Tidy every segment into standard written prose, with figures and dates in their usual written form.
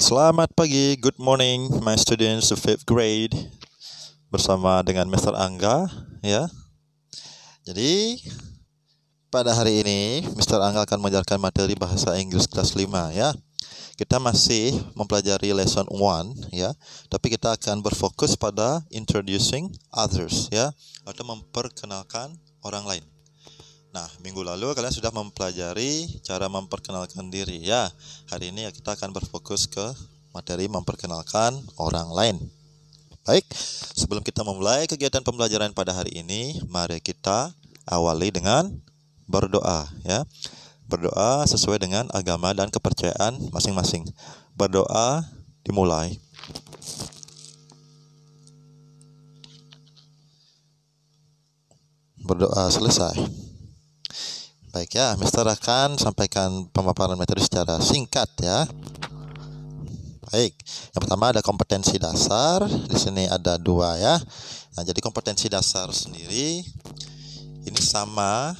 Selamat pagi, good morning, my students of 5th grade. Bersama dengan Mr. Angga, ya. Jadi, pada hari ini, Mr. Angga akan mengajarkan materi bahasa Inggris kelas 5, ya. Kita masih mempelajari lesson 1, ya. Tapi kita akan berfokus pada introducing others, ya. Atau memperkenalkan orang lain. Nah, minggu lalu kalian sudah mempelajari cara memperkenalkan diri, ya. Hari ini kita akan berfokus ke materi memperkenalkan orang lain. Baik, sebelum kita memulai kegiatan pembelajaran pada hari ini, mari kita awali dengan berdoa, ya. Berdoa sesuai dengan agama dan kepercayaan masing-masing. Berdoa dimulai. Berdoa selesai. Baik ya, Mister akan sampaikan pemaparan materi secara singkat ya. Baik, yang pertama ada kompetensi dasar. Di sini ada 2 ya. Nah, jadi kompetensi dasar sendiri ini sama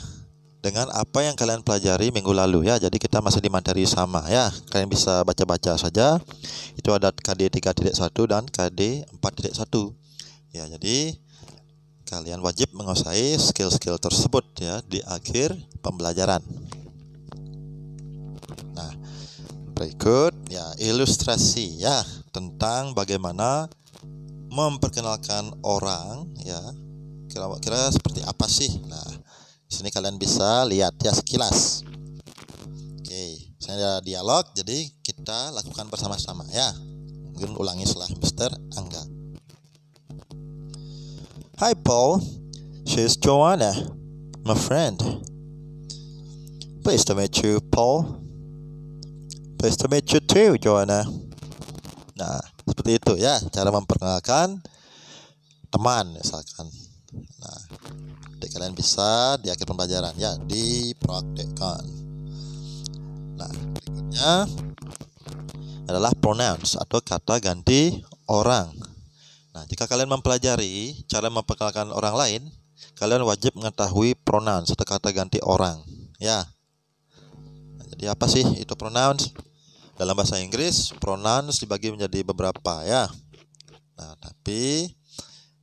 dengan apa yang kalian pelajari minggu lalu ya. Jadi kita masih di materi sama ya. Kalian bisa baca-baca saja. Itu ada KD 3.1 dan KD 4.1. Ya, jadi kalian wajib menguasai skill-skill tersebut ya di akhir pembelajaran. Nah, berikut ya ilustrasi ya tentang bagaimana memperkenalkan orang ya. Kira-kira seperti apa sih? Nah, di sini kalian bisa lihat ya sekilas. Oke, saya ada dialog, jadi kita lakukan bersama-sama ya. Mungkin ulangi setelah Mr. Angga. Hi Paul, she's Joanna, my friend. Pleased to meet you, Paul. Pleased to meet you too, Joanna. Nah, seperti itu ya, cara memperkenalkan teman misalkan. Nah, jadi kalian bisa di akhir pembelajaran ya, dipraktekkan. Nah, berikutnya adalah pronouns atau kata ganti orang. Nah, jika kalian mempelajari cara memperkenalkan orang lain, kalian wajib mengetahui pronouns atau kata ganti orang, ya. Nah, jadi apa sih itu pronouns? Dalam bahasa Inggris, pronouns dibagi menjadi beberapa, ya. Nah, tapi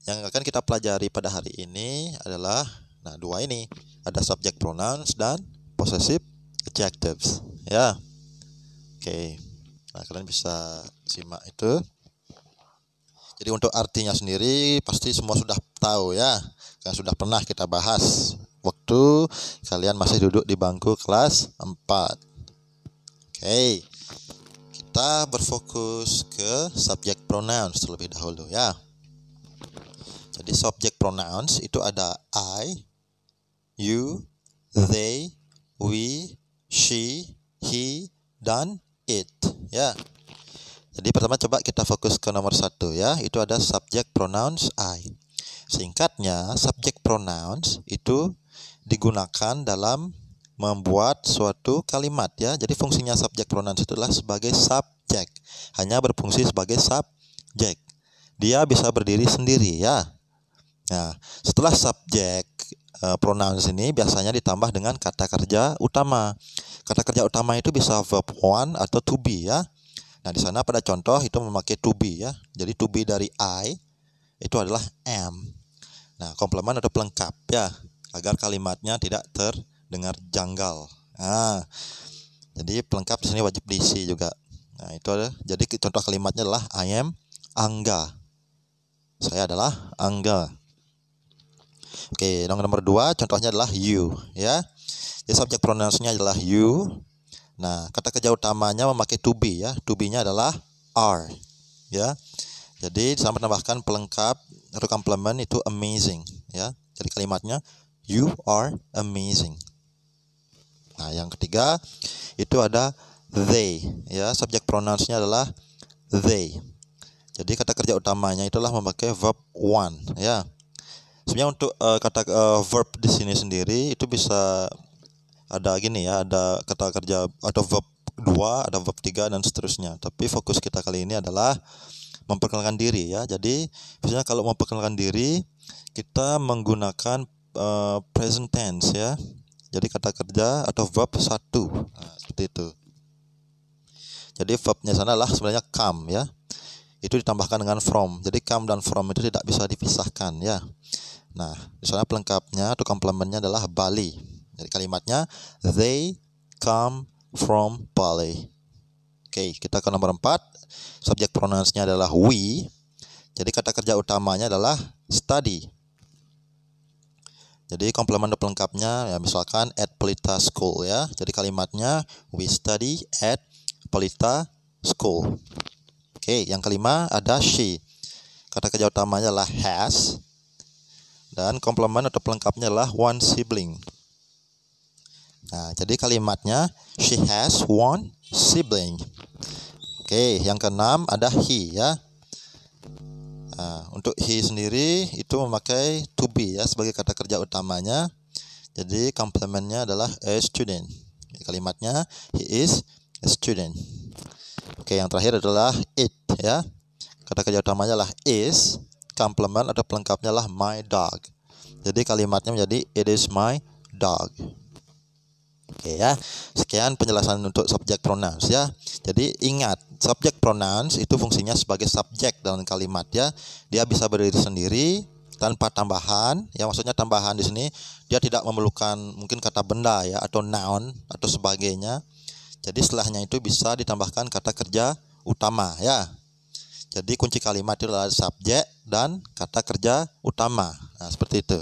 yang akan kita pelajari pada hari ini adalah, nah 2 ini, ada subject pronouns dan possessive adjectives, ya. Oke, nah kalian bisa simak itu. Jadi untuk artinya sendiri pasti semua sudah tahu ya, kan sudah pernah kita bahas waktu kalian masih duduk di bangku kelas 4. Oke, kita berfokus ke subject pronouns terlebih dahulu ya. Jadi subject pronouns itu ada I, you, they, we, she, he, dan it ya. Jadi pertama coba kita fokus ke nomor 1 ya, itu ada subject pronouns I. Singkatnya, subject pronouns itu digunakan dalam membuat suatu kalimat ya. Jadi fungsinya subject pronouns itu adalah sebagai subjek, hanya berfungsi sebagai subjek. Dia bisa berdiri sendiri ya. Nah, setelah subjek pronouns ini biasanya ditambah dengan kata kerja utama. Kata kerja utama itu bisa verb one atau to be ya. Nah, di sana pada contoh itu memakai to be ya. Jadi to be dari I itu adalah am. Nah, komplement atau pelengkap ya, agar kalimatnya tidak terdengar janggal. Nah, jadi pelengkap di sini wajib diisi juga. Nah, itu ada. Jadi contoh kalimatnya adalah I am Angga. Saya adalah Angga. Oke, nomor 2 contohnya adalah you ya. Jadi subject pronouns-nya adalah you. Nah, kata kerja utamanya memakai to be ya. To be-nya adalah are ya. Jadi sama tambahkan pelengkap atau komplement itu amazing ya. Jadi kalimatnya you are amazing. Nah, yang ketiga itu ada they ya. Subject pronouns-nya adalah they. Jadi kata kerja utamanya itulah memakai verb one ya. Sebenarnya untuk kata verb di sini sendiri itu bisa ada gini ya, ada kata kerja atau verb 2, ada verb 3 dan seterusnya. Tapi fokus kita kali ini adalah memperkenalkan diri ya. Jadi biasanya kalau memperkenalkan diri kita menggunakan present tense ya. Jadi kata kerja atau verb 1. Nah, seperti itu. Jadi verbnya sana adalah sebenarnya come ya. Itu ditambahkan dengan from. Jadi come dan from itu tidak bisa dipisahkan ya. Nah, di sana pelengkapnya atau komplementnya adalah Bali. Jadi kalimatnya they come from Bali. Oke, kita ke nomor 4. Subjek pronouns-nya adalah we. Jadi kata kerja utamanya adalah study. Jadi komplement atau pelengkapnya ya misalkan at Pelita School ya. Jadi kalimatnya we study at Pelita School. Oke, yang kelima ada she. Kata kerja utamanya adalah has. Dan komplement atau pelengkapnya adalah one sibling. Nah, jadi kalimatnya she has one sibling. Oke, yang keenam ada he ya. Nah, untuk he sendiri itu memakai to be ya sebagai kata kerja utamanya. Jadi komplementnya adalah a student. Kalimatnya he is a student. Oke, yang terakhir adalah it ya. Kata kerja utamanya adalah is. Komplement atau pelengkapnya adalah my dog. Jadi kalimatnya menjadi it is my dog. Oke ya, sekian penjelasan untuk subjek pronouns ya. Jadi ingat, subjek pronouns itu fungsinya sebagai subjek dalam kalimat ya. Dia bisa berdiri sendiri tanpa tambahan. Ya maksudnya tambahan di sini dia tidak memerlukan mungkin kata benda ya atau noun atau sebagainya. Jadi setelahnya itu bisa ditambahkan kata kerja utama ya. Jadi kunci kalimat itu adalah subjek dan kata kerja utama. Nah, seperti itu.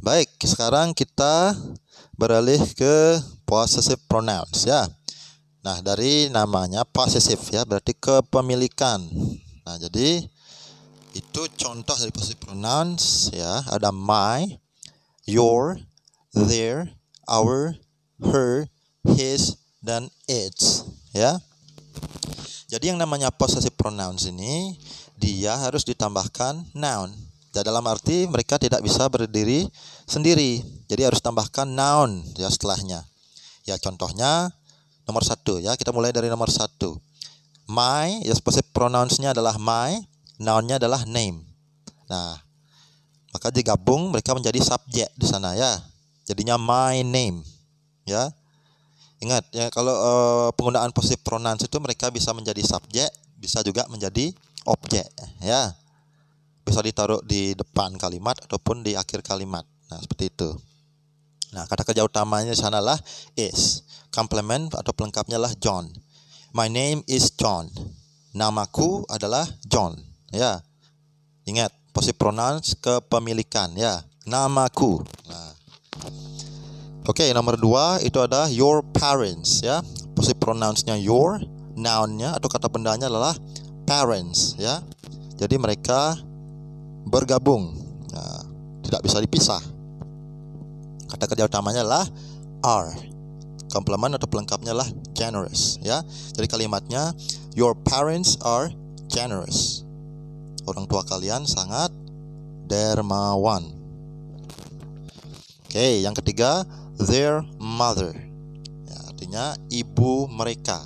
Baik, sekarang kita beralih ke possessive pronouns ya. Nah, dari namanya possessive ya, berarti kepemilikan. Nah, jadi itu contoh dari possessive pronouns ya, ada my, your, their, our, her, his, dan its ya. Jadi yang namanya possessive pronouns ini dia harus ditambahkan noun. Dalam arti mereka tidak bisa berdiri sendiri. Jadi harus tambahkan noun ya setelahnya. Ya contohnya nomor 1 ya. Kita mulai dari nomor 1. My ya possessive pronouns-nya adalah my, noun-nya adalah name. Nah, maka digabung mereka menjadi subjek di sana ya. Jadinya my name. Ya. Ingat ya kalau penggunaan possessive pronouns itu mereka bisa menjadi subjek, bisa juga menjadi objek ya. Bisa ditaruh di depan kalimat ataupun di akhir kalimat. Nah, seperti itu. Nah, kata kerja utamanya di sana adalah is. Komplement atau pelengkapnya adalah John. My name is John. Namaku adalah John. Ya. Ingat, possessive pronouns kepemilikan ya. Namaku. Nah. Oke, nomor 2 itu ada your parents ya. Possessive pronouns-nya your, noun-nya atau kata bendanya adalah parents ya. Jadi mereka bergabung, nah, tidak bisa dipisah. Kata kerja utamanya adalah are. Komplement atau pelengkapnya adalah generous ya. Jadi kalimatnya your parents are generous. Orang tua kalian sangat dermawan. Oke, yang ketiga their mother. Ya, artinya ibu mereka.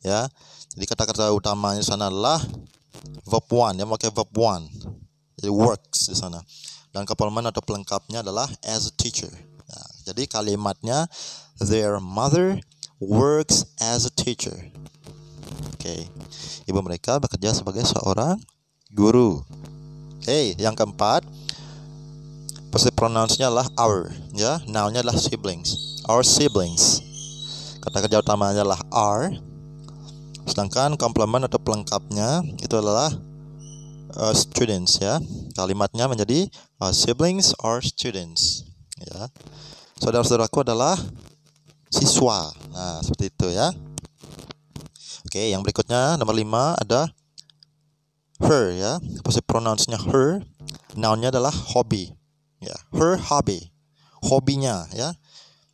Ya. Jadi kata kerja utamanya sana adalah verb 1 yang pakai verb 1. Jadi works di sana. Dan komplement atau pelengkapnya adalah as a teacher. Nah, jadi kalimatnya their mother works as a teacher. Oke. Ibu mereka bekerja sebagai seorang guru. Oke, yang keempat possessive pronouns-nya adalah our ya, noun-nya adalah siblings. Our siblings. Kata kerja utamanya adalah are. Sedangkan komplement atau pelengkapnya itu adalah students ya. Kalimatnya menjadi siblings or students ya. Saudara-saudaraku adalah siswa. Nah, seperti itu ya. Oke, yang berikutnya nomor 5 ada her ya. Possessive pronouns-nya her, noun-nya adalah hobby. Ya, her hobby. Hobinya ya.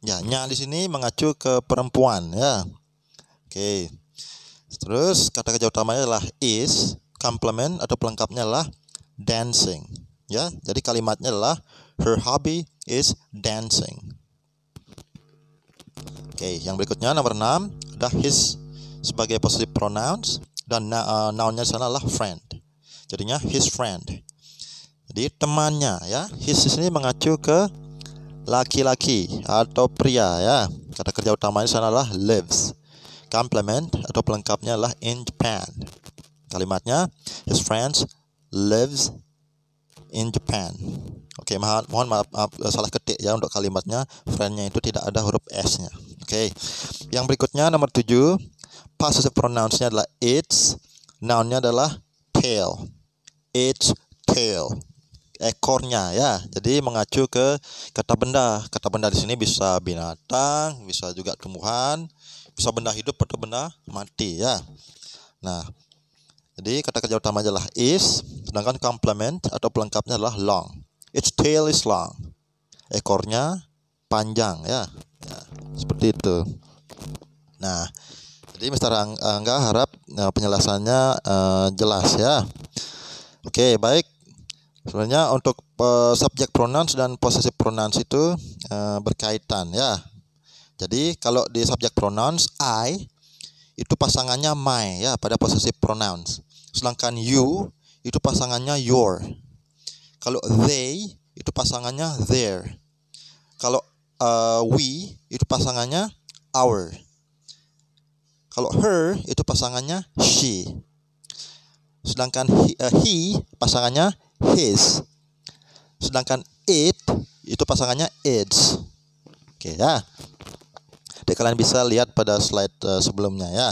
Ya, nya di sini mengacu ke perempuan ya. Oke. Terus kata kerja utamanya adalah is, komplement atau pelengkapnya adalah dancing. Ya, jadi kalimatnya adalah her hobby is dancing. Oke, yang berikutnya nomor 6 ada his sebagai possessive pronouns dan noun-nya di sana adalah friend. Jadinya his friend. Jadi temannya ya. His di sini mengacu ke laki-laki atau pria ya. Kata kerja utamanya sana adalah lives. Complement atau pelengkapnya adalah in Japan. Kalimatnya, his friends lives in Japan. Oke, mohon maaf, salah ketik ya untuk kalimatnya. Friend-nya itu tidak ada huruf S-nya. Oke. Yang berikutnya nomor 7, possessive pronouns-nya adalah its, noun-nya adalah tail. Its tail. Ekornya ya. Jadi mengacu ke kata benda. Kata benda di sini bisa binatang, bisa juga tumbuhan, bisa benda hidup atau benda mati ya. Nah, jadi kata kerja utama adalah is, sedangkan complement atau pelengkapnya adalah long. Its tail is long. Ekornya panjang ya. Ya, seperti itu. Nah, jadi Mr. Angga harap penjelasannya jelas ya. Oke, baik. Sebenarnya untuk subject pronouns dan possessive pronouns itu berkaitan ya. Jadi kalau di subject pronouns I itu pasangannya my ya pada possessive pronouns. Sedangkan you itu pasangannya your. Kalau they itu pasangannya their. Kalau we itu pasangannya our. Kalau her itu pasangannya she. Sedangkan he pasangannya his. Sedangkan it itu pasangannya its. Oke ya. Jadi kalian bisa lihat pada slide sebelumnya ya.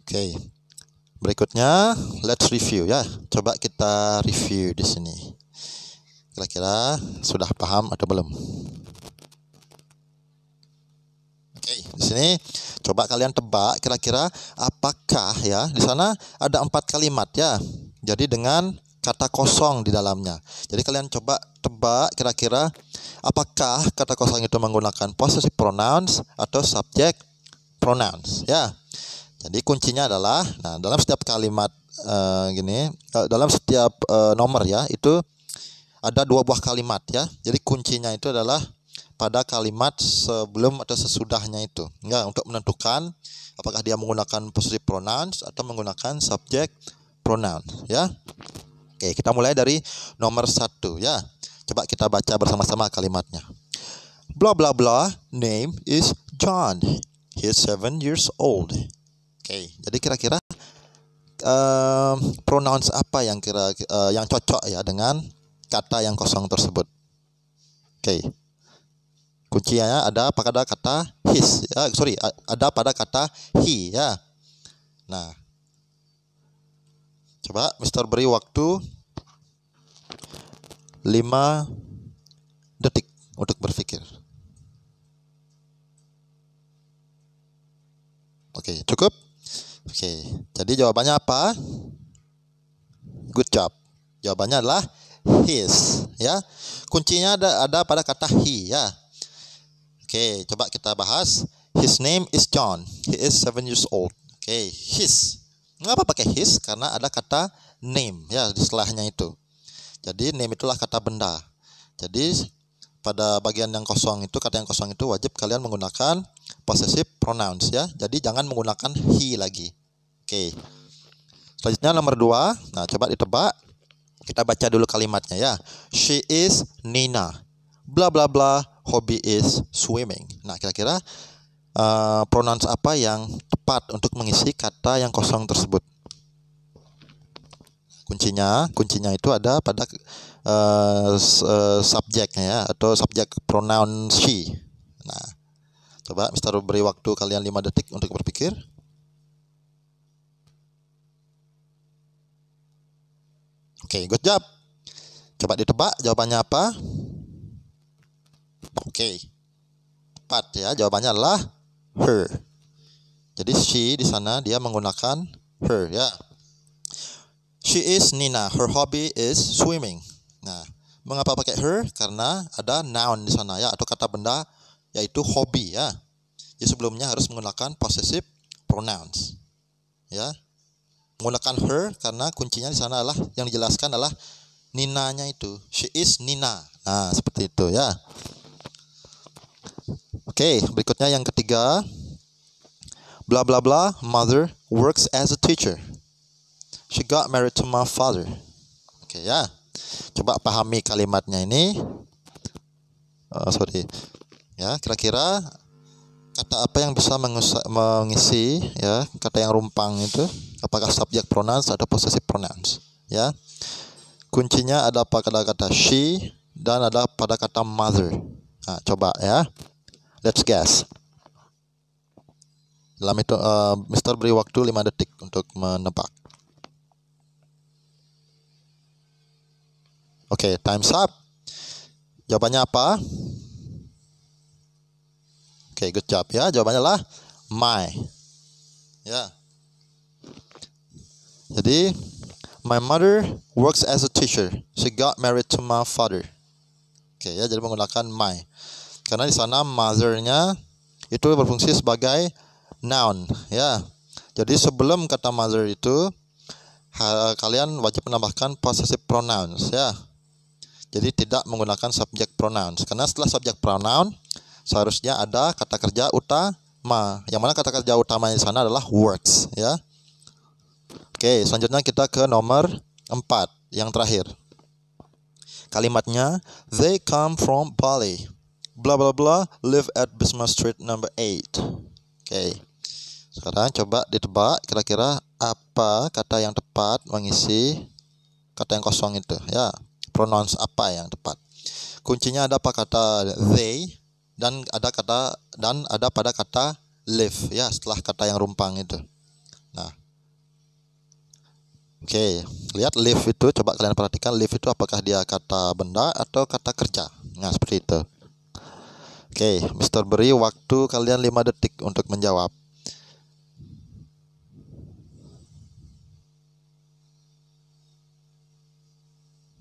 Oke. Berikutnya let's review ya. Coba kita review di sini. Kira-kira sudah paham atau belum? Oke, di sini coba kalian tebak kira-kira apakah ya di sana ada 4 kalimat ya. Jadi dengan kata kosong di dalamnya. Jadi kalian coba tebak kira-kira apakah kata kosong itu menggunakan possessive pronouns atau subject pronouns ya. Jadi kuncinya adalah, nah dalam setiap kalimat dalam setiap nomor ya itu ada 2 buah kalimat ya. Jadi kuncinya itu adalah pada kalimat sebelum atau sesudahnya itu. Ya, untuk menentukan apakah dia menggunakan possessive pronouns atau menggunakan subject pronouns ya. Oke, kita mulai dari nomor 1 ya. Coba kita baca bersama-sama kalimatnya. Blah blah blah, name is John. He is 7 years old. Oke, jadi kira-kira pronouns apa yang yang cocok ya dengan kata yang kosong tersebut? Oke. Kuncinya ada pada kata his ya, ada pada kata he ya. Nah, coba Mister beri waktu 5 detik untuk berpikir. Oke, cukup? Oke, jadi jawabannya apa? Good job. Jawabannya adalah his ya. Kuncinya ada pada kata he ya. Oke, coba kita bahas. His name is John. He is 7 years old. Oke, his. Mengapa pakai his? Karena ada kata name ya di setelahnya itu. Jadi name itulah kata benda. Jadi pada bagian yang kosong itu, kata yang kosong itu wajib kalian menggunakan possessive pronouns ya. Jadi jangan menggunakan he lagi. Oke. Selanjutnya nomor 2. Nah, coba ditebak. Kita baca dulu kalimatnya ya. She is Nina. Bla bla bla, hobby is swimming. Nah, kira-kira pronouns apa yang tepat untuk mengisi kata yang kosong tersebut? Kuncinya itu ada pada subjeknya ya, atau subjek pronoun she. Nah, coba Mister beri waktu kalian 5 detik untuk berpikir. Oke, good job. Coba ditebak jawabannya apa? Oke. Tepat ya, jawabannya adalah her. Jadi she di sana dia menggunakan her ya. She is Nina. Her hobby is swimming. Nah, mengapa pakai her? Karena ada noun di sana ya, atau kata benda yaitu hobby ya. Jadi sebelumnya harus menggunakan possessive pronouns. Ya. Menggunakan her karena kuncinya di sana adalah yang dijelaskan adalah Ninanya itu. She is Nina. Nah, seperti itu ya. Oke, berikutnya yang ketiga. Blah blah blah, mother works as a teacher. She got married to my father. Oke ya. Coba pahami kalimatnya ini. Ya, kira-kira kata apa yang bisa mengisi ya kata yang rumpang itu? Apakah subject pronouns atau possessive pronouns? Ya, kuncinya ada pada kata she dan ada pada kata mother. Nah, coba ya, let's guess. Dalam itu Mister beri waktu 5 detik untuk menebak. Oke, time's up. Jawabannya apa? Oke, good job ya. Jawabannya lah my. Ya. Jadi, my mother works as a teacher. She got married to my father. Oke ya, jadi menggunakan my. Karena di sana mother-nya itu berfungsi sebagai noun ya. Jadi sebelum kata mother itu kalian wajib menambahkan possessive pronouns ya. Jadi tidak menggunakan subject pronouns. Karena setelah subject pronoun seharusnya ada kata kerja utama. Yang mana kata kerja utamanya di sana adalah works ya. Oke, selanjutnya kita ke nomor 4 yang terakhir. Kalimatnya, they come from Bali. Blah blah blah, live at Bismarck Street number 8. Oke. Sekarang coba ditebak kira-kira apa kata yang tepat mengisi kata yang kosong itu ya. Pronouns apa yang tepat? Kuncinya ada pada kata they dan ada pada kata live ya, setelah kata yang rumpang itu. Nah, oke, lihat live itu, coba kalian perhatikan live itu apakah dia kata benda atau kata kerja. Nah, seperti itu. Oke, Mister beri waktu kalian 5 detik untuk menjawab.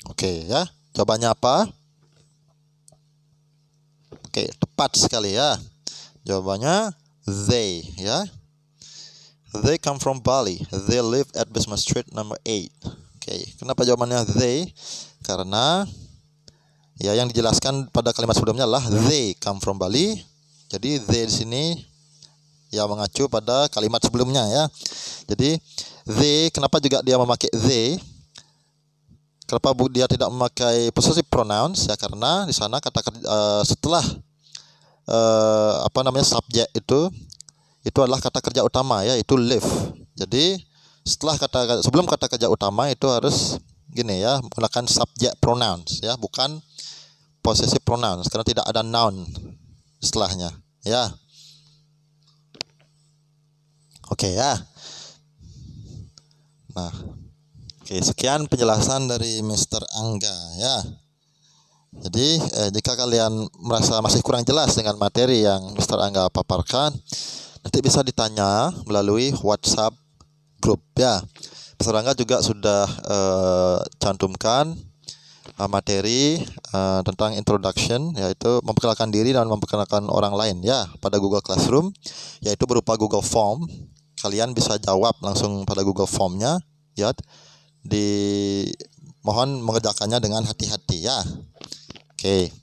Oke ya, jawabannya apa? Oke, tepat sekali ya. Jawabannya they ya. They come from Bali. They live at Bismarck Street number 8. Oke, kenapa jawabannya they? Karena ya yang dijelaskan pada kalimat sebelumnya adalah they come from Bali. Jadi they di sini ya mengacu pada kalimat sebelumnya ya. Jadi they, kenapa juga dia memakai they? Kenapa dia tidak memakai possessive pronouns? Ya karena di sana kata setelah subjek itu adalah kata kerja utama ya, itu live. Jadi sebelum kata kerja utama itu harus gini ya, menggunakan subject pronouns ya, bukan possessive pronouns karena tidak ada noun setelahnya ya. Oke ya. Nah, oke, sekian penjelasan dari Mr. Angga ya. Jadi jika kalian merasa masih kurang jelas dengan materi yang Mr. Angga paparkan, nanti bisa ditanya melalui WhatsApp grup ya. Mr. Angga juga sudah cantumkan materi tentang introduction, yaitu memperkenalkan diri dan memperkenalkan orang lain ya pada Google Classroom, yaitu berupa Google Form. Kalian bisa jawab langsung pada Google Formnya ya. Mohon mengerjakannya dengan hati-hati ya. Oke.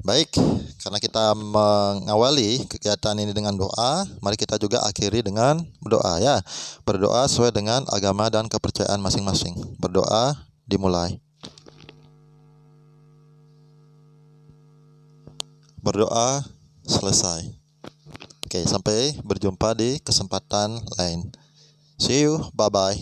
Baik, karena kita mengawali kegiatan ini dengan doa, mari kita juga akhiri dengan berdoa ya. Berdoa sesuai dengan agama dan kepercayaan masing-masing. Berdoa dimulai. Berdoa selesai. Oke, sampai berjumpa di kesempatan lain. See you, bye-bye.